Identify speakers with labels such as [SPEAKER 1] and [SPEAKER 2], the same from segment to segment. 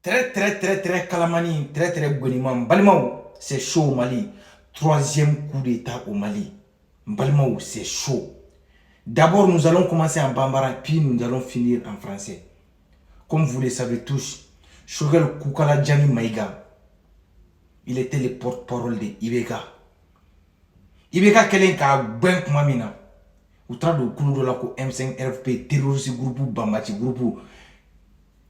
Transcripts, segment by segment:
[SPEAKER 1] Très calamani, très boniment. Balimao, c'est chaud au Mali. Troisième coup d'état au Mali. Balimao, c'est chaud. D'abord, nous allons commencer en bambara, puis nous allons finir en français. Comme vous le savez tous, Choguel Koukala Djani Maïga, il était le porte-parole de Ibeka. Ibeka Kelen ka ben kumamina. Outra do kuludo la ko M5 RFP terroriste groupe Bambachi groupe.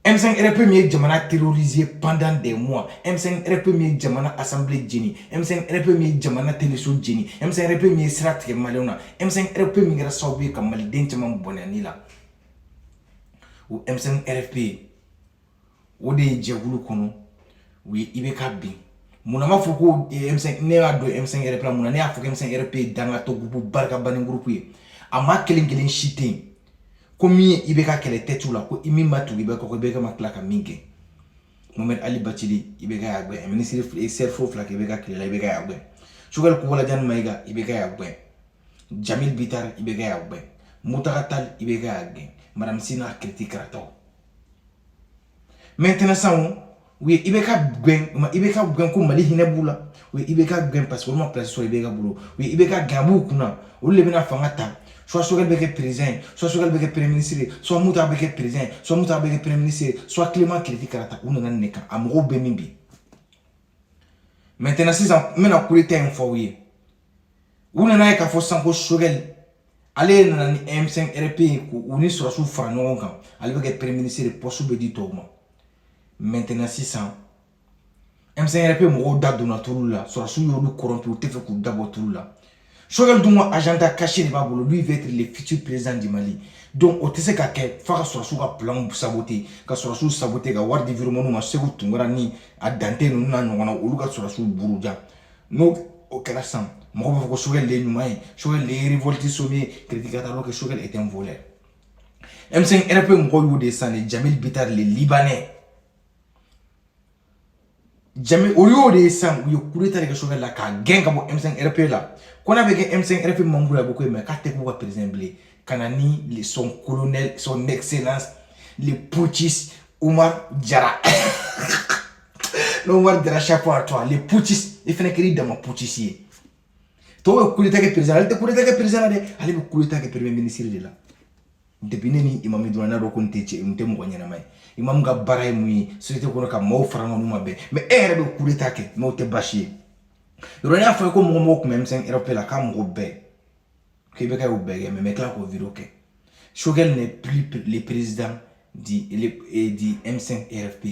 [SPEAKER 1] M5 RP mi jamana terrorisé pendant des mois. M5 RP mi jamana assemblée Jenny. M5 RP mi jamana téléso Jenny. M5 RP mi strat ke malona. M5 RP mi gra sauvé comme Mali dentement bonani la. Ou M5 RP o de jegulu kono. Oui, Ibeka bi. Munama foko M5 ne a do M5 RP la munane a foko M5 RP danga to groupe barka banin groupe yi. Ama kelen shite. Combien Ibeka kele tetu la ko imi matu Ibeka ko Ibeka maklaka minge. Mohamed Ali Bachili Ibeka yagwe ministre serfo flak Ibeka kele la Ibeka yagwe. Choguel Koukala Djani Maïga Ibeka yagwe. Jamil Bitar Ibeka yagwe. Moutaratal Ibeka yagwe. Madame Sina critique rato. Maintenant ça oui Ibeka gwen ko Mali hinebula. Oui Ibeka gwen parce que on m'a placé sur Ibeka boulot. Oui Ibeka gabu kuna. O le bena fangata. Soit Choguel Beke président, soit Choguel Beke premier ministre, soit Mouta Beke président, soit Mouta Beke premier ministre, soit Clément critique Karata, ou n'en est qu'un amoureux Bemimbi. Maintenant, si ça mène à couler un foyer, ou n'en est qu'à faut sans que Choguel, allez dans M5 RP, ou n'y sera sous Franon, allez avec premier ministre, pour soubedir tout. Maintenant, si ça, M5 RP, mon date de notre là, sera sous le corrompu, ou te fait coup d'abord tout là. Choguel Douma agenda caché de Babolo, lui va être le futur président du Mali. Donc, au tese kake, fara sur la plan saboté, ka sur la saboté, ka war d'environnement, ma segu tungurani, à Dante, nous n'avons oluga sur la Buruja. Nous, au Kalasan, moi, je Choguel les Noumaï, Choguel les révoltés sommés, critiquateurs que Choguel est un voleur. M5 RP, Mouroyou descend, les Jamil Bitar, les Libanais. Jamais au lieu de ça, où il y a couru avec Choguel là, qu'à gain comme M5 RP là. Qu'on a avec M5 RP membre beaucoup, mais quand tu vois président Kanani, son colonel, son excellence, les putschistes, Omar Diara. Omar Diara, chapeau à toi, les putschistes, il fait que dans ma putschissie. Toi, couru avec président, elle te couru avec président là, allez vous couru avec premier ministre là. Depuis nini imam idouana rokonte che mte muganya na mai imam ga baray muy société ko ka mo frango numa be mais erbe coup d'état ke mo te bashi yorona fa ko mo ko même 5 européen la kam go be ke be ka be mais là ko viro ke Choguel n'est plus le président du M5 RFP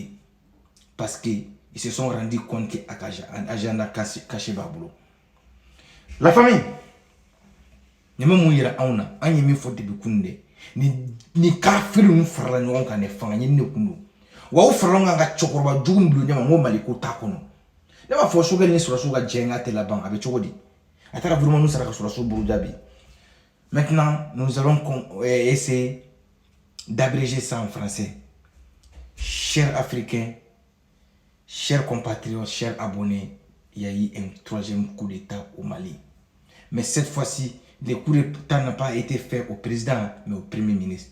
[SPEAKER 1] parce que ils se sont rendus compte que agenda caché babulo la famille ne me mouira auna anye mi fo de bikunde ni kafiru ni farla ñon kan ne fanga ni kundu wa farla nga chokoroba jugum du nyama mo mali ko takono ne ba fo Choguel ni sura suga jenga te la ban avec chogodi ataka vraiment nous sera sura suru jabi. Maintenant nous allons essayer d'abréger ça en français. Chers Africains, chers compatriotes, chers abonnés, il y a eu un troisième coup d'état au Mali, mais cette fois-ci le coup d'état n'a pas été fait au président, mais au premier ministre.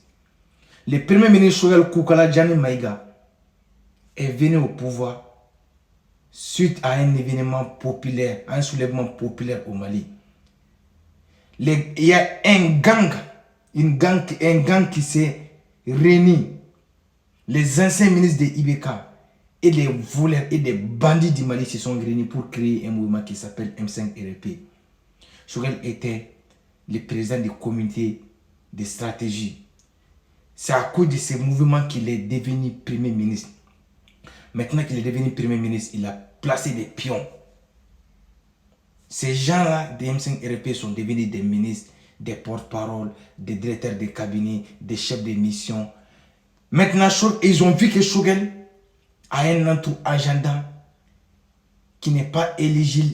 [SPEAKER 1] Le premier ministre Choguel Koukala Djani Maïga est venu au pouvoir suite à un événement populaire, un soulèvement populaire au Mali. Il y a un gang qui s'est réuni. Les anciens ministres de Ibeka et les voleurs et des bandits du Mali se sont réunis pour créer un mouvement qui s'appelle M5 RP. Choguel était le président du comité de stratégie. C'est à cause de ce mouvement qu'il est devenu premier ministre. Maintenant qu'il est devenu premier ministre, il a placé des pions. Ces gens-là des M5 RP sont devenus des ministres, des porte-paroles, des directeurs de cabinet, des chefs de mission. Maintenant, ils ont vu que Choguel a un autre agenda qui n'est pas éligible,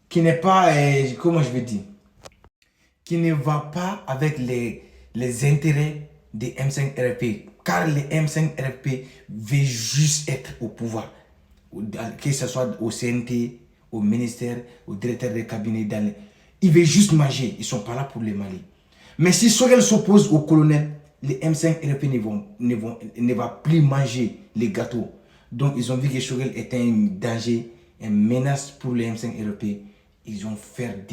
[SPEAKER 1] qui n'est pas, comment je vais dire, qui ne va pas avec les intérêts des M5 RP. Car les M5 RP veulent juste être au pouvoir. Que ce soit au CNT, au ministère, au directeur de cabinet. Ils veulent juste manger. Ils ne sont pas là pour les Mali. Mais si Choguel s'oppose au colonel, les M5 RP ne va plus manger les gâteaux. Donc, ils ont vu que Choguel était un danger, une menace pour les M5 RP. Ils ont fait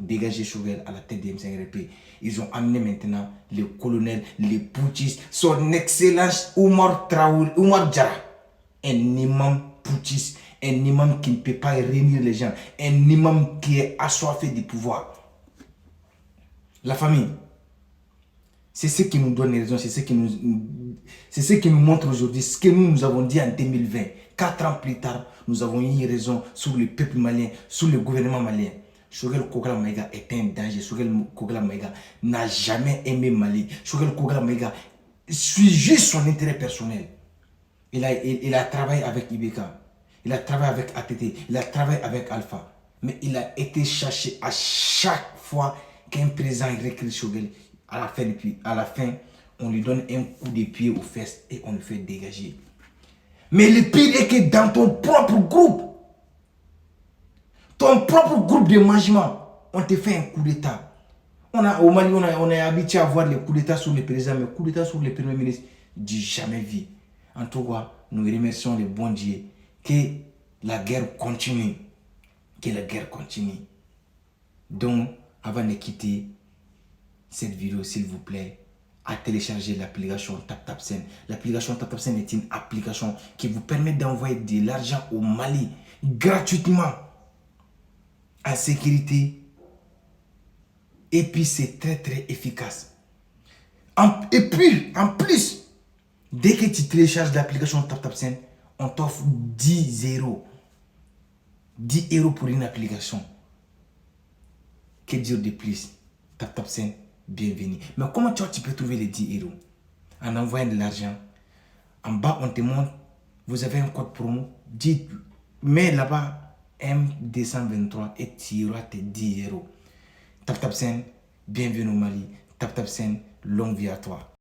[SPEAKER 1] dégager Choguel à la tête des M5 RP. Ils ont amené maintenant le colonel, les putschistes, son excellence Oumar Diarra, un imam putschiste, un imam qui ne peut pas réunir les gens, un imam qui est assoiffé du pouvoir. La famille, c'est ce qui nous donne raison, c'est ce qui nous montre aujourd'hui, ce que nous avons dit en 2020. 4 ans plus tard, nous avons eu raison sur le peuple malien, sur le gouvernement malien. Choguel Kogla Maïga est un danger. Choguel Kogla Maïga n'a jamais aimé Mali. Choguel Kogla Maïga suit juste son intérêt personnel. Il a travaillé avec Ibeka, il a travaillé avec ATT, il a travaillé avec Alpha. Mais il a été cherché à chaque fois qu'un président recrute Choguel. À la fin, on lui donne un coup de pied aux fesses et on le fait dégager. Mais le pire est que dans ton propre groupe de management, on te fait un coup d'état. Au Mali, on est habitué à voir les coups d'état sur les présidents, mais coups d'état sur les premiers ministres, du jamais vu. En tout cas, nous remercions le bon Dieu que la guerre continue. Que la guerre continue. Donc, avant de quitter cette vidéo, s'il vous plaît, à télécharger l'application TapTapSend. L'application TapTapSend est une application qui vous permet d'envoyer de l'argent au Mali gratuitement, en sécurité. Et puis, c'est très très efficace. Et puis, en plus, dès que tu télécharges l'application TapTapSend, on t'offre 10 euros. 10 euros pour une application. Que dire de plus? TapTapSend, bienvenue. Mais comment tu peux trouver les 10 euros? En envoyant de l'argent. En bas, on te montre, vous avez un code promo. Mets là-bas M223 et tu auras tes 10 euros. TapTapSend, bienvenue au Mali. TapTapSend, longue vie à toi.